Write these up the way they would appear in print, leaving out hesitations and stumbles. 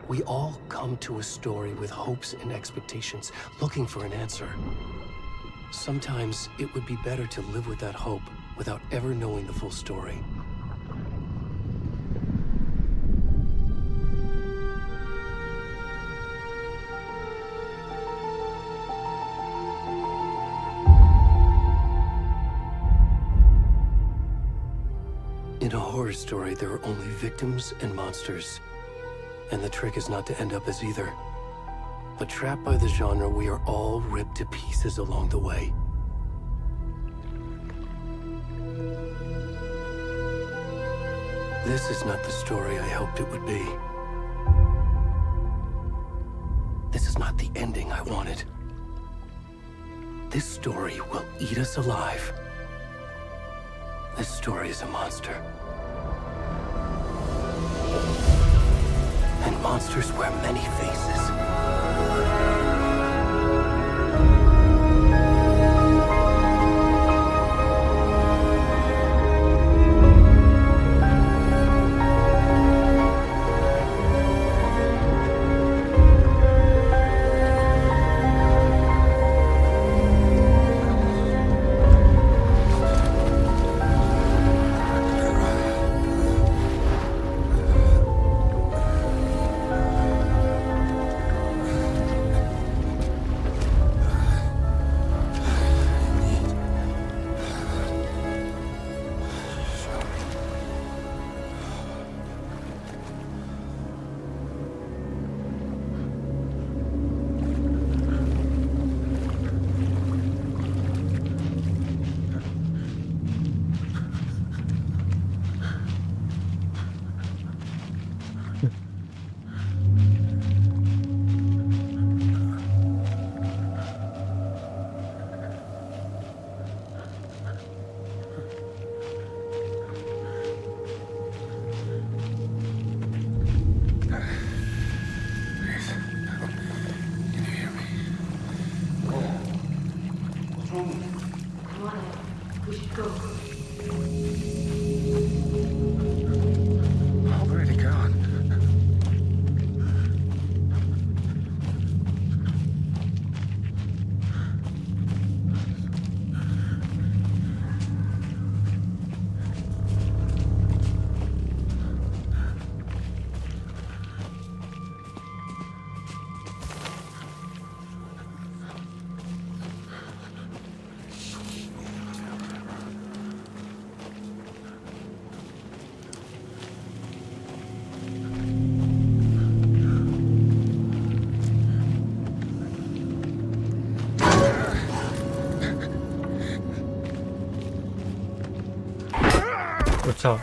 We all come to a story with hopes and expectations, looking for an answer. Sometimes it would be better to live with that hope without ever knowing the full story. In a horror story, there are only victims and monsters. And the trick is not to end up as either. But trapped by the genre, we are all ripped to pieces along the way. This is not the story I hoped it would be. This is not the ending I wanted. This story will eat us alive. This story is a monster. And monsters wear many faces. Already gone. 我操！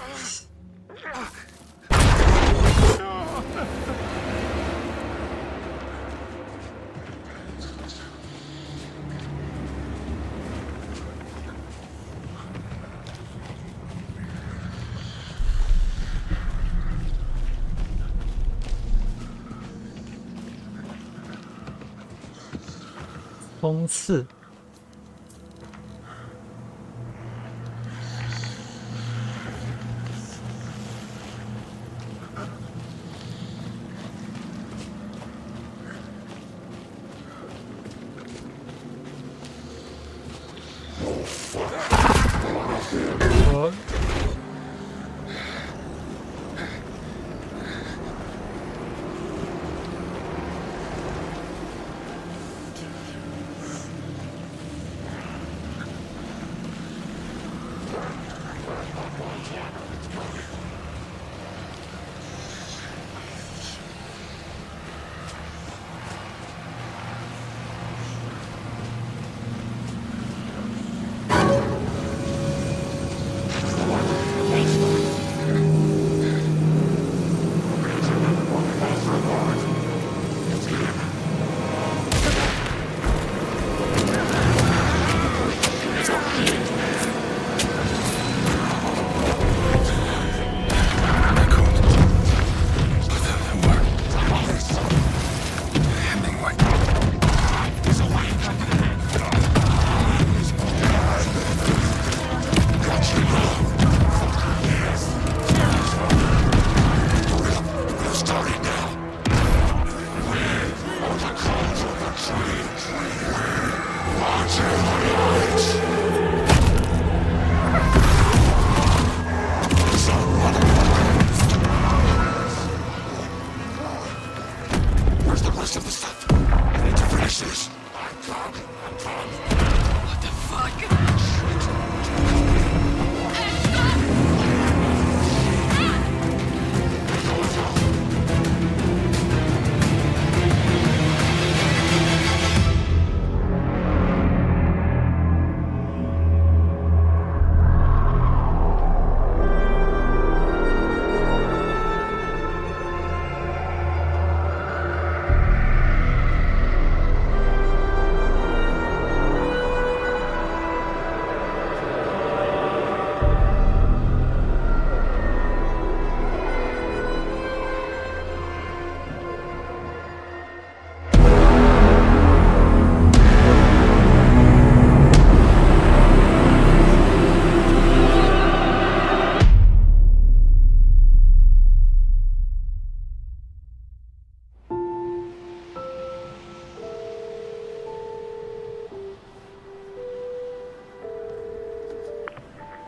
冲刺。我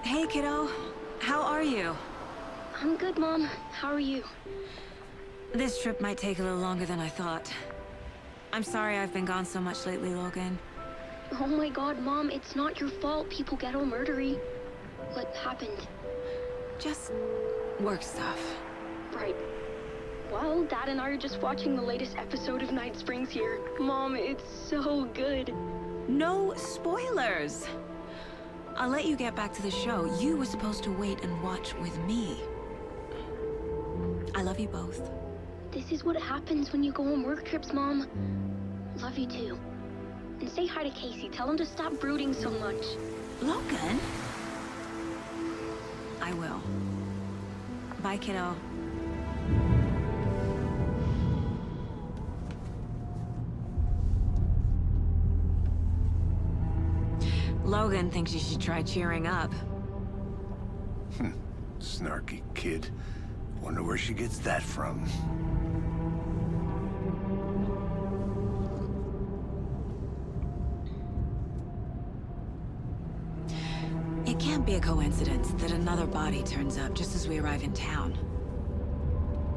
Hey, kiddo. How are you? I'm good, Mom. How are you? This trip might take a little longer than I thought. I'm sorry I've been gone so much lately, Logan. Oh my god, Mom, it's not your fault people get all murdery. What happened? Just work stuff. Right. Well, Dad and I are just watching the latest episode of Night Springs here. Mom, it's so good. No spoilers! I'll let you get back to the show. You were supposed to wait and watch with me. I love you both. This is what happens when you go on work trips, Mom. Love you too. And say hi to Casey. Tell him to stop brooding so much. Logan? I will. Bye, kiddo. Logan thinks you should try cheering up. Snarky kid. Wonder where she gets that from. It can't be a coincidence that another body turns up just as we arrive in town.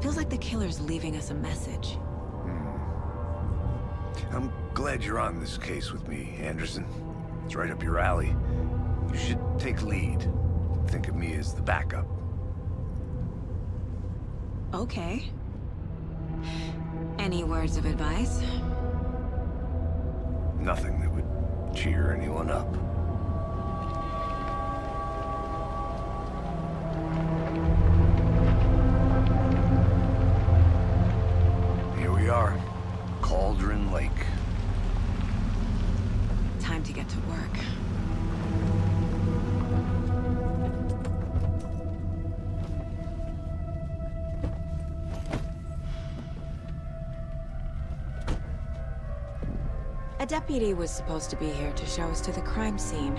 Feels like the killer's leaving us a message. I'm glad you're on this case with me, Anderson. It's right up your alley. You should take lead. Think of me as the backup. Okay. Any words of advice? Nothing that would cheer anyone up. Here we are. Cauldron Lake. Time to get to work. A deputy was supposed to be here to show us to the crime scene.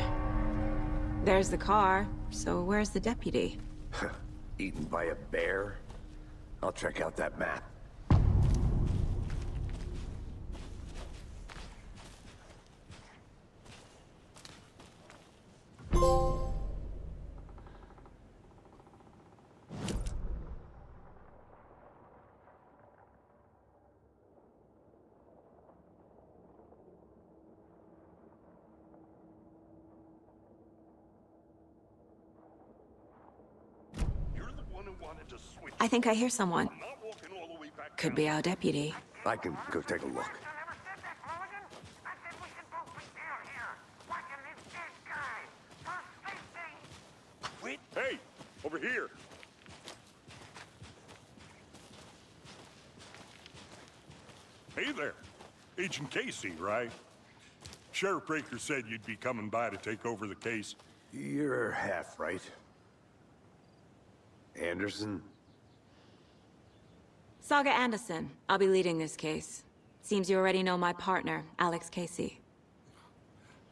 There's the car, so where's the deputy? Eaten by a bear? I'll check out that map. I think I hear someone. Could be our deputy. I can go take a look. Wait. Hey, over here. Hey there. Agent Casey, right? Sheriff Breaker said you'd be coming by to take over the case. You're half right. Anderson? Saga Anderson. I'll be leading this case. Seems you already know my partner, Alex Casey.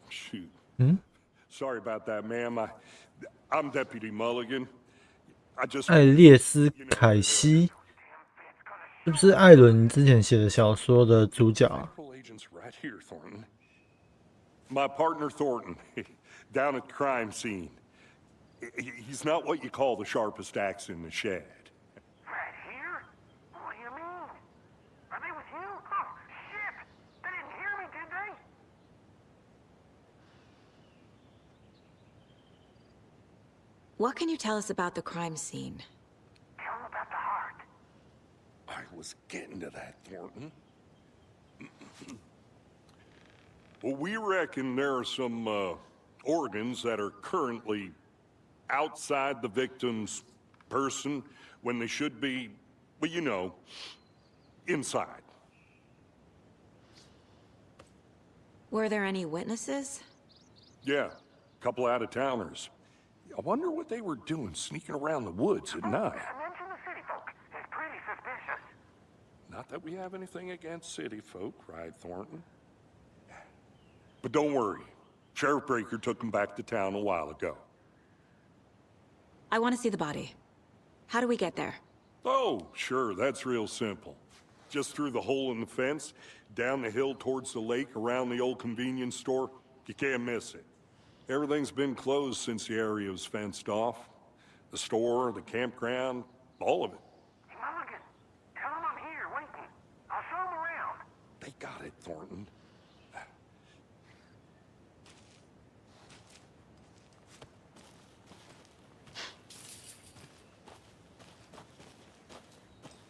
Shoot. Sorry about that, ma'am. I'm Deputy Mulligan. I just... 艾列斯·凯西，是不是艾伦之前写的小说的主角啊？ Agent's right here, Thornton. My partner, Thornton, down at the crime scene. He's not what you call the sharpest axe in the shed. Right here? What do you mean? Are they with you? Oh, shit! They didn't hear me, did they? What can you tell us about the crime scene? Tell them about the heart. I was getting to that, Thornton. Well, we reckon there are some organs that are currently outside the victim's person when they should be, well, you know, inside. Were there any witnesses? Yeah, a couple out-of-towners. I wonder what they were doing sneaking around the woods at night. Mention the city folk. It's pretty suspicious. Not that we have anything against city folk, right, Thornton? But don't worry. Sheriff Breaker took them back to town a while ago. I want to see the body. How do we get there? Oh, sure, that's real simple. Just through the hole in the fence, down the hill towards the lake, around the old convenience store. You can't miss it. Everything's been closed since the area was fenced off. The store, the campground, all of it. Hey, Mulligan, tell him I'm here waiting. I'll show him around. They got it, Thornton.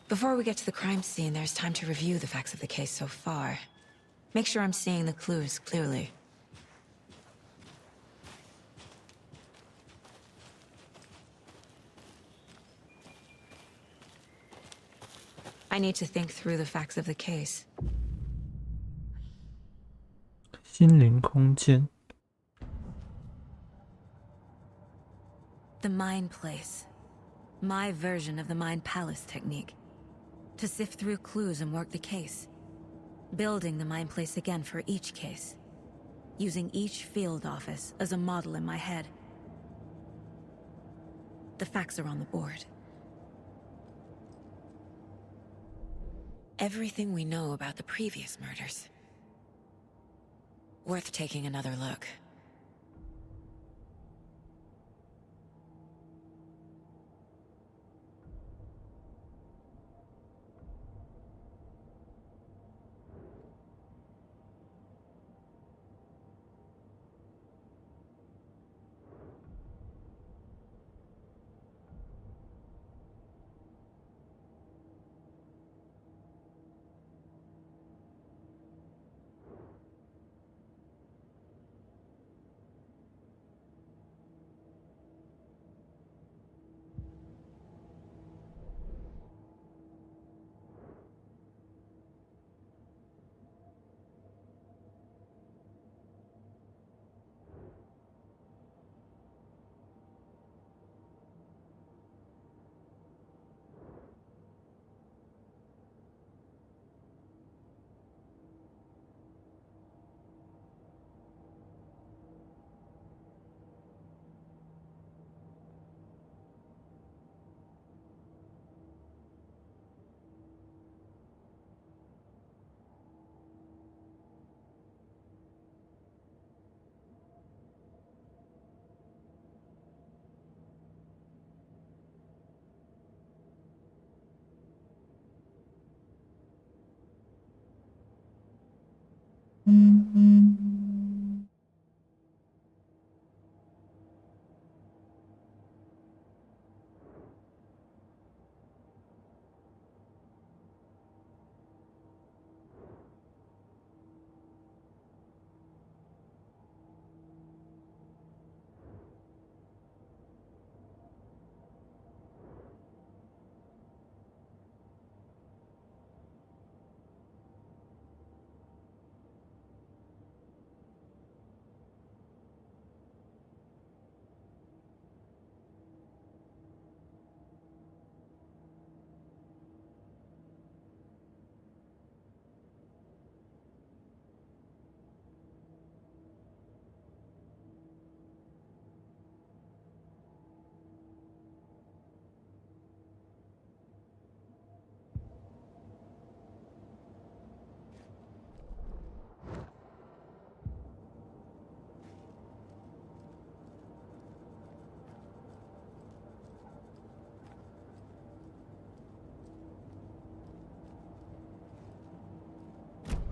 Before we get to the crime scene, there's time to review the facts of the case so far. Make sure I'm seeing the clues clearly. I need to think through the facts of the case. 心灵空间。 The Mind Place. My version of the Mind Palace technique. To sift through clues and work the case. Building the Mind Place again for each case. Using each field office as a model in my head. The facts are on the board. Everything we know about the previous murders. Worth taking another look.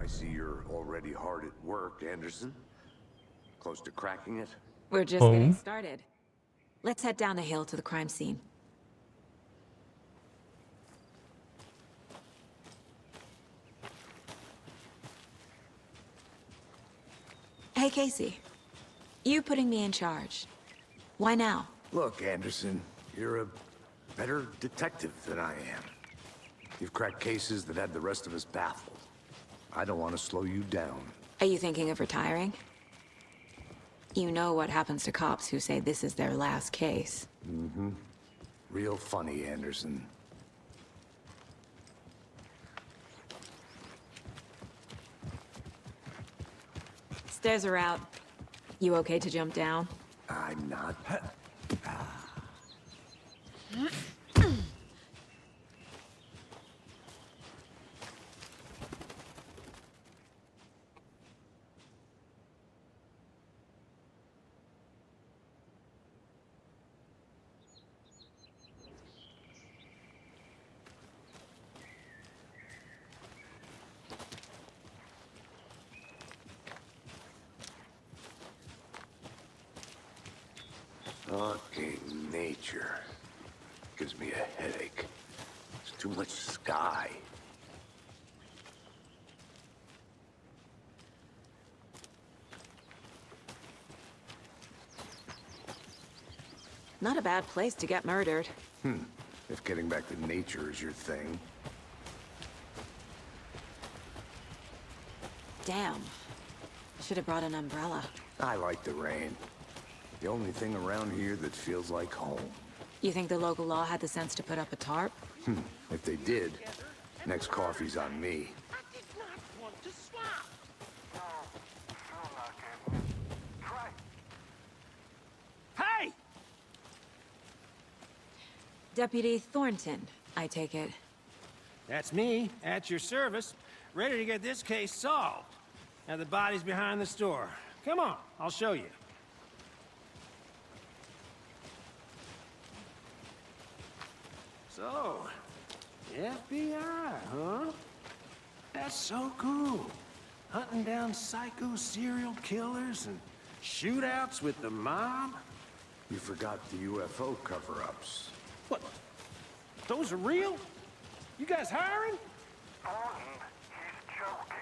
I see you're already hard at work, Anderson. Close to cracking it? We're just getting started. Let's head down the hill to the crime scene. Hey, Casey. You putting me in charge. Why now? Look, Anderson, you're a better detective than I am. You've cracked cases that had the rest of us baffled. I don't want to slow you down. Are you thinking of retiring? You know what happens to cops who say this is their last case. Mm-hmm. Real funny, Anderson. Stairs are out. You okay to jump down? I'm not. Fucking nature. Gives me a headache. It's too much sky. Not a bad place to get murdered. If getting back to nature is your thing. Damn. Should have brought an umbrella. I like the rain. The only thing around here that feels like home. You think the local law had the sense to put up a tarp? If they did, next coffee's on me. I did not want to swap. No, sure not, Captain. Try. Hey! Deputy Thornton, I take it. That's me, at your service, ready to get this case solved. Now the body's behind the store. Come on, I'll show you. So, FBI, huh? That's so cool. Hunting down psycho serial killers and shootouts with the mob? You forgot the UFO cover-ups. What? Those are real? You guys hiring? Thornton, he's joking.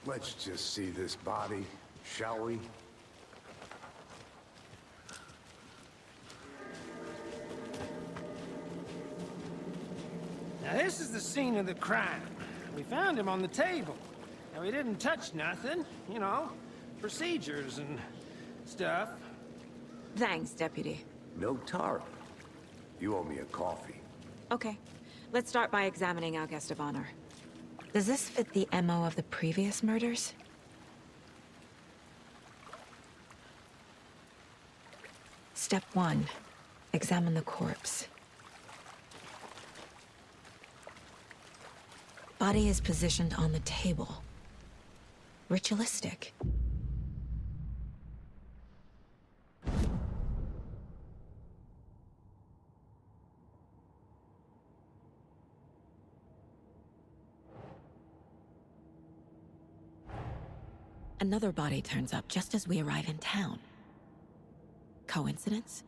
Let's just see this body, shall we? Now this is the scene of the crime. We found him on the table. And we didn't touch nothing, you know, procedures and stuff. Thanks, Deputy. No tarp. You owe me a coffee. Okay. Let's start by examining our guest of honor. Does this fit the MO of the previous murders? Step 1. Examine the corpse. Body is positioned on the table. Ritualistic. Another body turns up just as we arrive in town. Coincidence?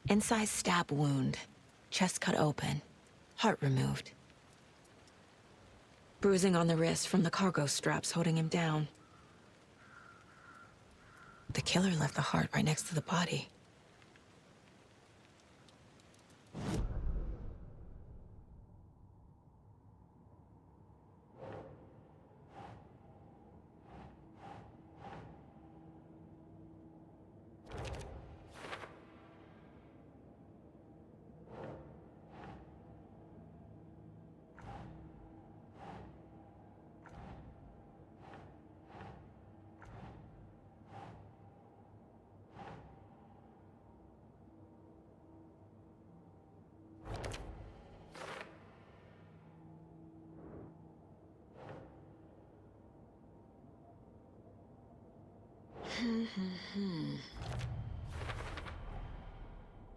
Incised stab wound. Chest cut open. Heart removed. Bruising on the wrist from the cargo straps holding him down. The killer left the heart right next to the body.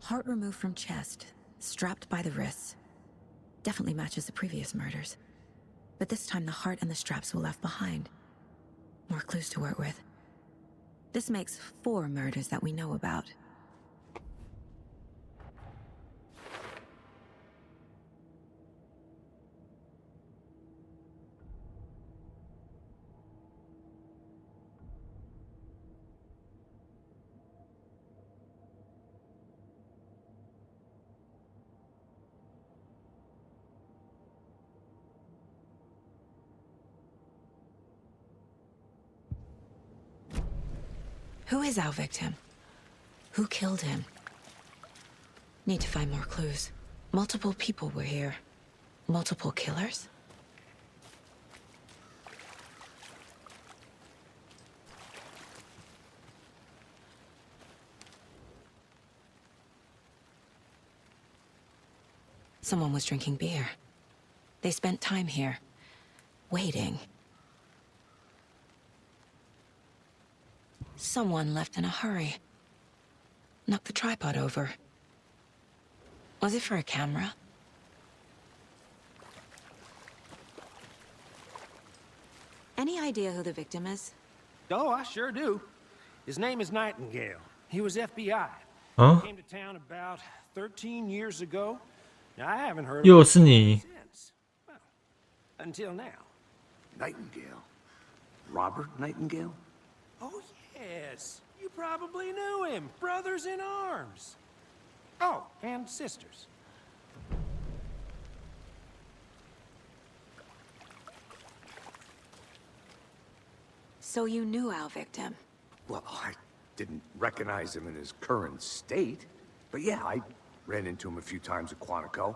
Heart removed from chest, strapped by the wrists. Definitely matches the previous murders. But this time the heart and the straps were left behind. More clues to work with. This makes 4 murders that we know about. Who is our victim? Who killed him? Need to find more clues. Multiple people were here. Multiple killers? Someone was drinking beer. They spent time here, waiting. Someone left in a hurry. Knocked the tripod over. Was it for a camera? Any idea who the victim is? Oh, I sure do. His name is Nightingale. He was FBI. 啊， Came to town about 13 years ago. Now, I haven't heard 又 of 是 him 你， since. Well, until now. Nightingale? Robert Nightingale? Oh, yes. You probably knew him. Brothers in arms. Oh, and sisters. So you knew our victim. Well, I didn't recognize him in his current state. But yeah, I ran into him a few times at Quantico.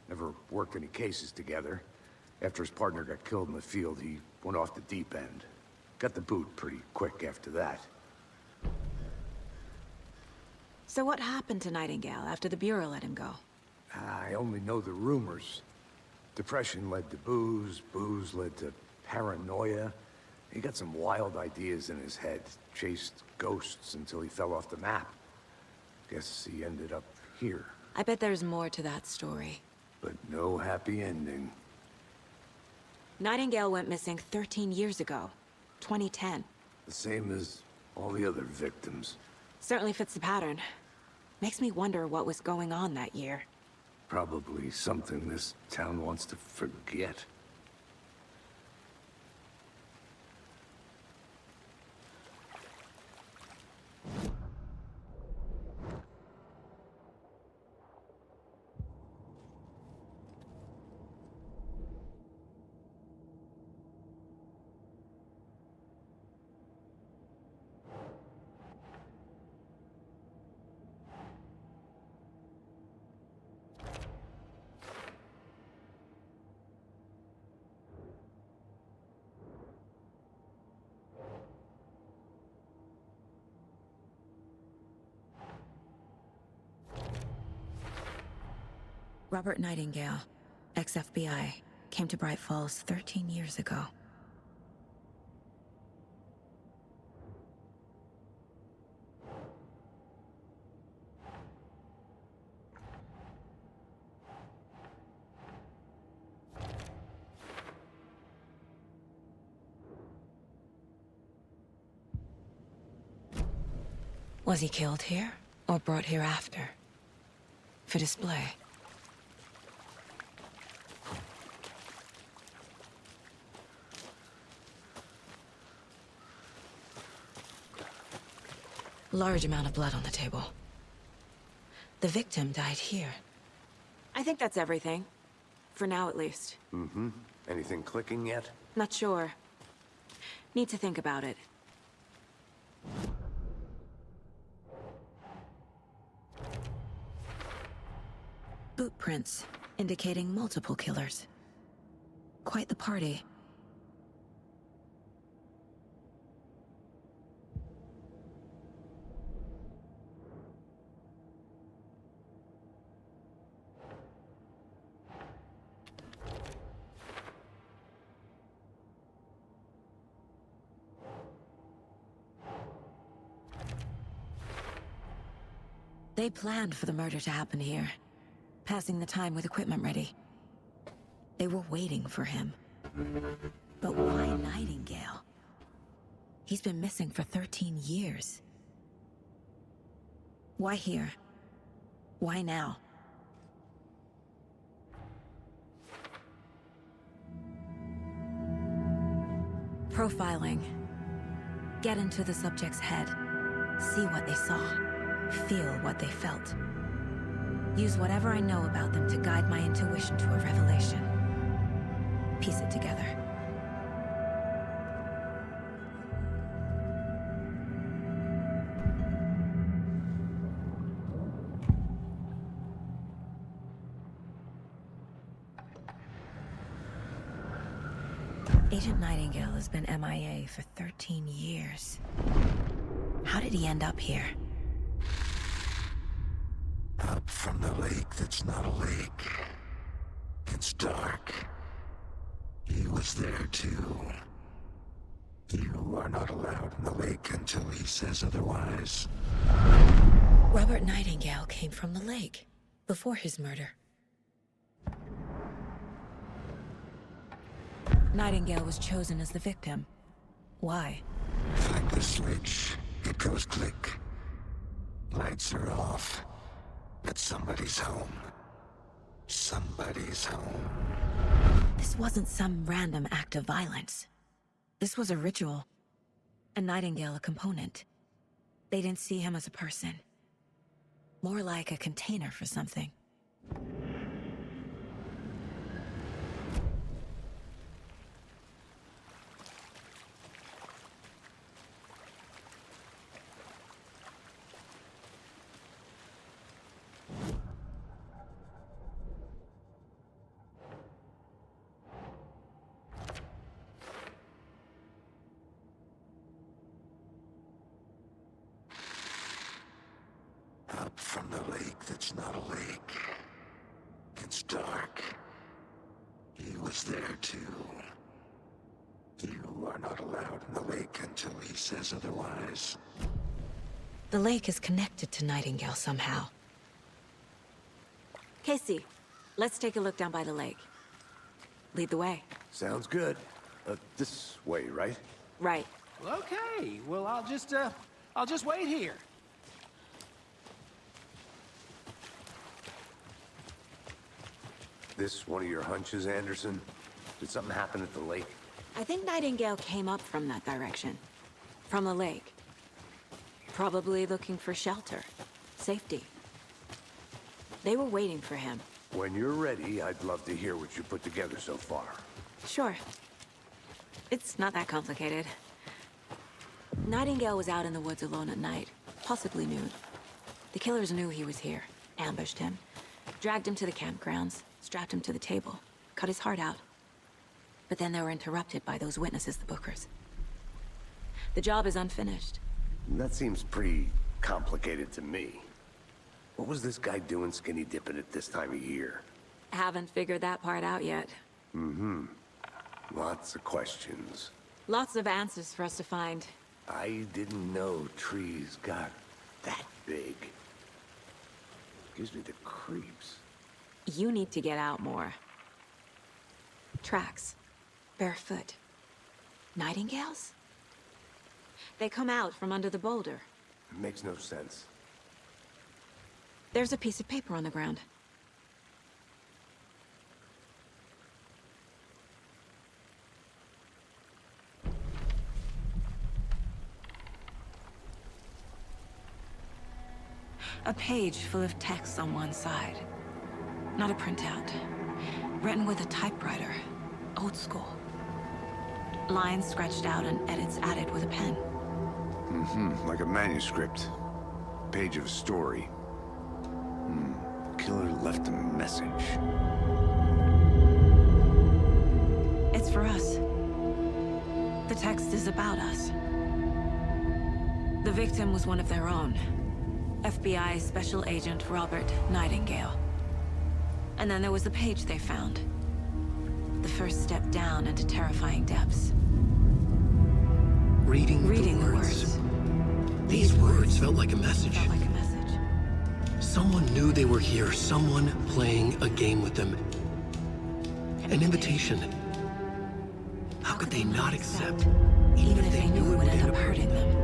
Never worked any cases together. After his partner got killed in the field, he went off the deep end. Got the boot pretty quick after that. So what happened to Nightingale after the Bureau let him go? I only know the rumors. Depression led to booze, booze led to paranoia. He got some wild ideas in his head, chased ghosts until he fell off the map. Guess he ended up here, I bet there's more to that story. but no happy ending. Nightingale went missing 13 years ago, 2010. The same as all the other victims. Certainly fits the pattern. Makes me wonder what was going on that year. Probably something this town wants to forget. Robert Nightingale, ex-FBI, came to Bright Falls 13 years ago. Was he killed here, or brought here after? For display? Large amount of blood on the table. The victim died here. I think that's everything. For now, at least. Mm-hmm. Anything clicking yet? Not sure. Need to think about it. Boot prints, indicating multiple killers. Quite the party. They planned for the murder to happen here, passing the time with equipment ready. They were waiting for him. But why Nightingale? He's been missing for 13 years. Why here? Why now? Profiling. Get into the subject's head. See what they saw. Feel what they felt. Use whatever I know about them to guide my intuition to a revelation. Piece it together. . Agent Nightingale has been MIA for 13 years. How did he end up here? Up from the lake that's not a lake. It's dark. He was there too. You are not allowed in the lake until he says otherwise. Robert Nightingale came from the lake before his murder. Nightingale was chosen as the victim. Why? Flick the switch, it goes click. Lights are off. But somebody's home. Somebody's home. This wasn't some random act of violence. This was a ritual. And Nightingale a component. They didn't see him as a person. More like a container for something. Up from the lake that's not a lake. It's dark. He was there too. You are not allowed in the lake until he says otherwise. The lake is connected to Nightingale somehow. Casey, let's take a look down by the lake. Lead the way. Sounds good. This way, right? Right. Okay, well, I'll just wait here. This one of your hunches, Anderson? Did something happen at the lake? I think Nightingale came up from that direction. From the lake. Probably looking for shelter. Safety. They were waiting for him. When you're ready, I'd love to hear what you put together so far. Sure. It's not that complicated. Nightingale was out in the woods alone at night, possibly nude. The killers knew he was here, ambushed him, dragged him to the campgrounds, strapped him to the table, cut his heart out. But then they were interrupted by those witnesses, the Bookers. The job is unfinished. That seems pretty complicated to me. What was this guy doing skinny dipping at this time of year? Haven't figured that part out yet. Mm-hmm. Lots of questions. Lots of answers for us to find. I didn't know trees got that big. Gives me the creeps. You need to get out more. Tracks. Barefoot. Nightingales? They come out from under the boulder. It makes no sense. There's a piece of paper on the ground. A page full of text on one side. Not a printout. Written with a typewriter. Old school. Lines scratched out and edits added with a pen. Mm-hmm. Like a manuscript. Page of a story. Killer left a message. It's for us. The text is about us. The victim was one of their own. FBI Special Agent Robert Nightingale. And then there was the page they found. The first step down into terrifying depths. Reading the words. These words felt like a message. Someone knew they were here, someone playing a game with them. An invitation. How could they not accept, even if they knew it would end up hurting them?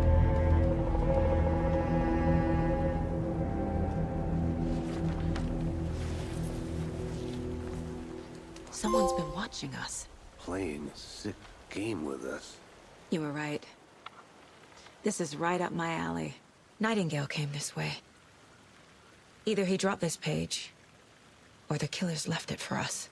Someone's been watching us. Playing a sick game with us. You were right. This is right up my alley. Nightingale came this way. Either he dropped this page, or the killers left it for us.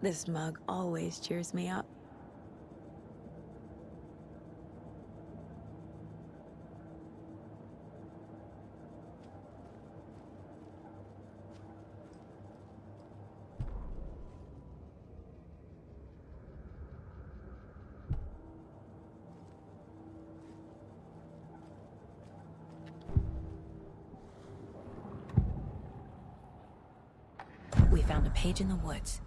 This mug always cheers me up. found a page in the woods.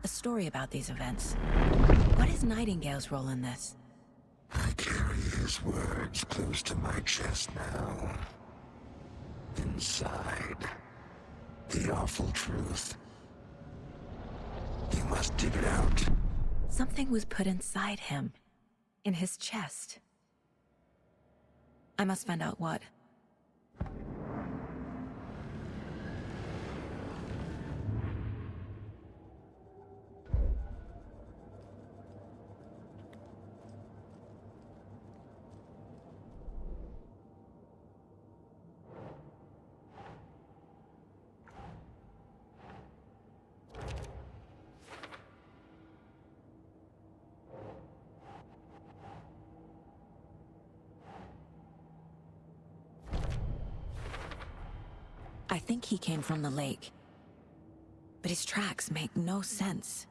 A story about these events. What is Nightingale's role in this? I carry his words close to my chest now. Inside, the awful truth. You must dig it out. Something was put inside him. In his chest. I must find out what. I think he came from the lake. But his tracks make no sense.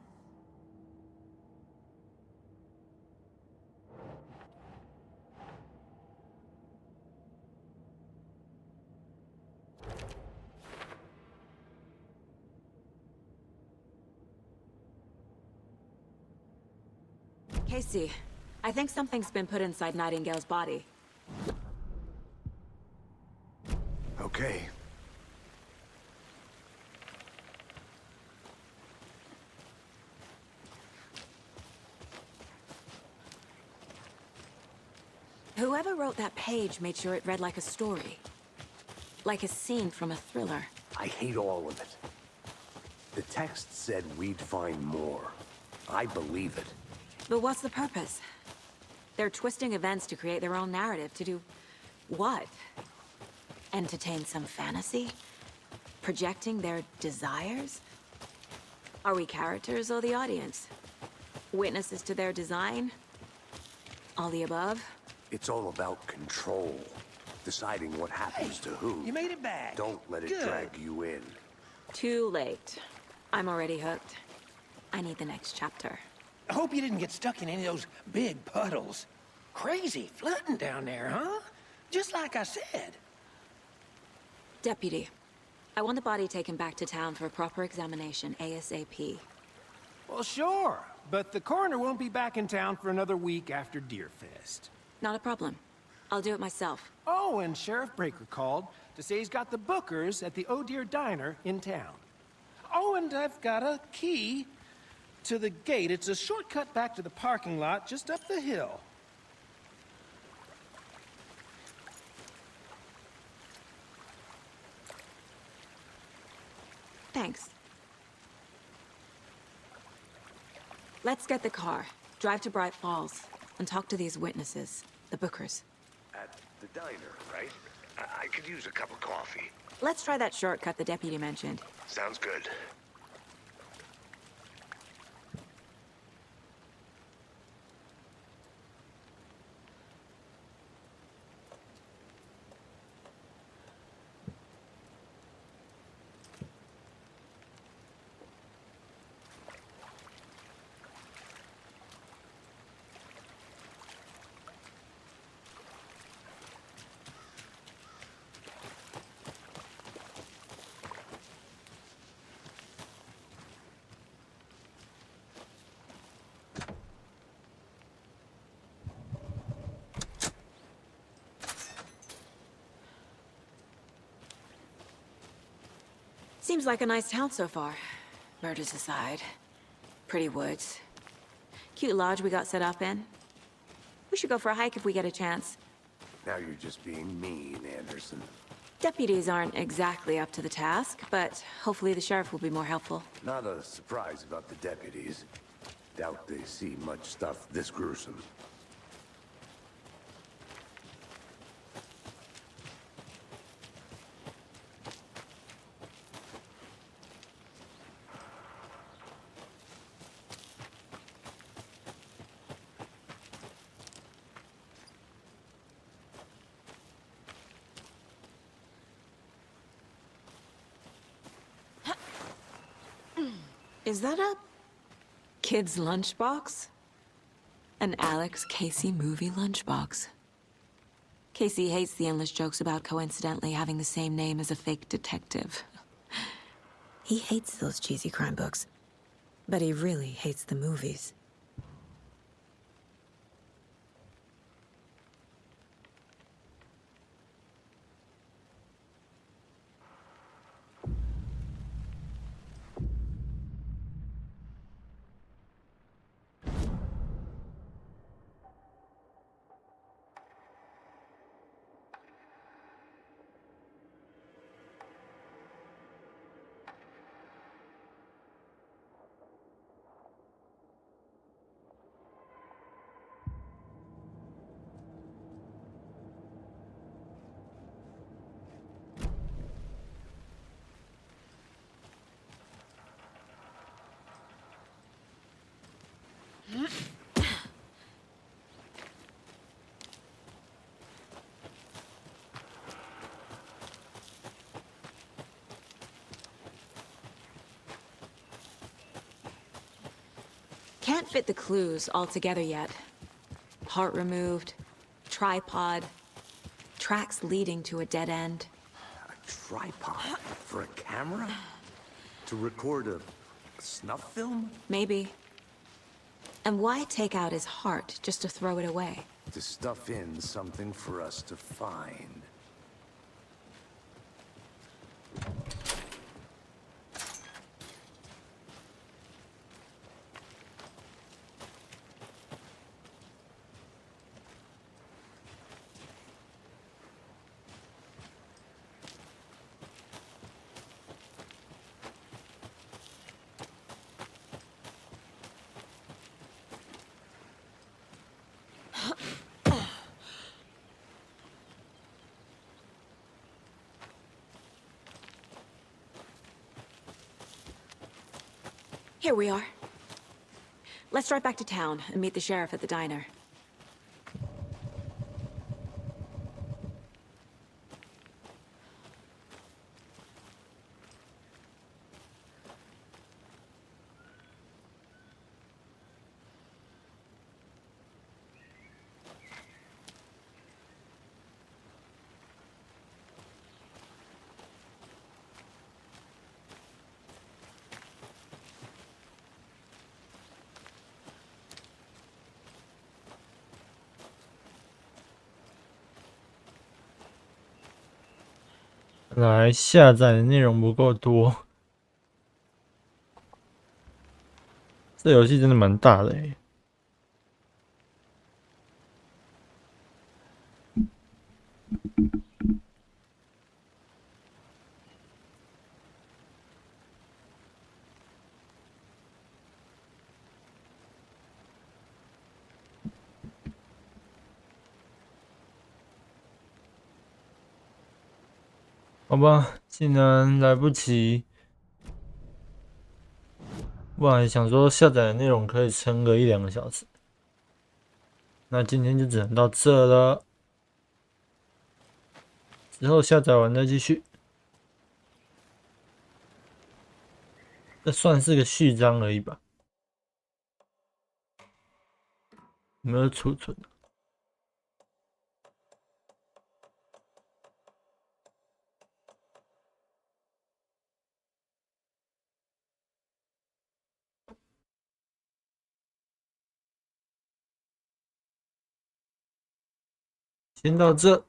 Casey, I think something's been put inside Nightingale's body. Okay. Whoever wrote that page made sure it read like a story. Like a scene from a thriller. I hate all of it. The text said we'd find more. I believe it. But what's the purpose? They're twisting events to create their own narrative. To do what? Entertain some fantasy? Projecting their desires? Are we characters or the audience? Witnesses to their design? All the above? It's all about control. Deciding what happens to who. You made it back. Don't let it drag you in. Too late. I'm already hooked. I need the next chapter. I hope you didn't get stuck in any of those big puddles. Crazy flooding down there, huh? Just like I said. Deputy, I want the body taken back to town for a proper examination, ASAP. Well, sure. But the coroner won't be back in town for another week after Deerfest. Not a problem. I'll do it myself. Oh, and Sheriff Breaker called to say he's got the Bookers at the Oh Dear Diner in town. Oh, and I've got a key to the gate. It's a shortcut back to the parking lot just up the hill. Thanks. Let's get the car, drive to Bright Falls, and talk to these witnesses, the Bookers. At the diner, right? I could use a cup of coffee. Let's try that shortcut the deputy mentioned. Sounds good. Seems like a nice town so far. Murders aside. Pretty woods. Cute lodge we got set up in. We should go for a hike if we get a chance. Now you're just being mean, Anderson. Deputies aren't exactly up to the task, but hopefully the sheriff will be more helpful. Not a surprise about the deputies. Doubt they see much stuff this gruesome. Is that a kid's lunchbox? An Alex Casey movie lunchbox. Casey hates the endless jokes about coincidentally having the same name as a fake detective. He hates those cheesy crime books, but he really hates the movies. Can't fit the clues all together yet. Part removed, tripod, tracks leading to a dead end. A tripod? For a camera? To record a snuff film? Maybe. And why take out his heart just to throw it away? To stuff in something for us to find. Here we are. Let's drive back to town and meet the sheriff at the diner.来下载的内容不够多，这游戏真的蛮大的欸。好吧，既然来不及，不然想说下载的内容可以撑个1-2个小时，那今天就只能到这了。之后下载完再继续。这算是个序章而已吧？有没有储存？先到这。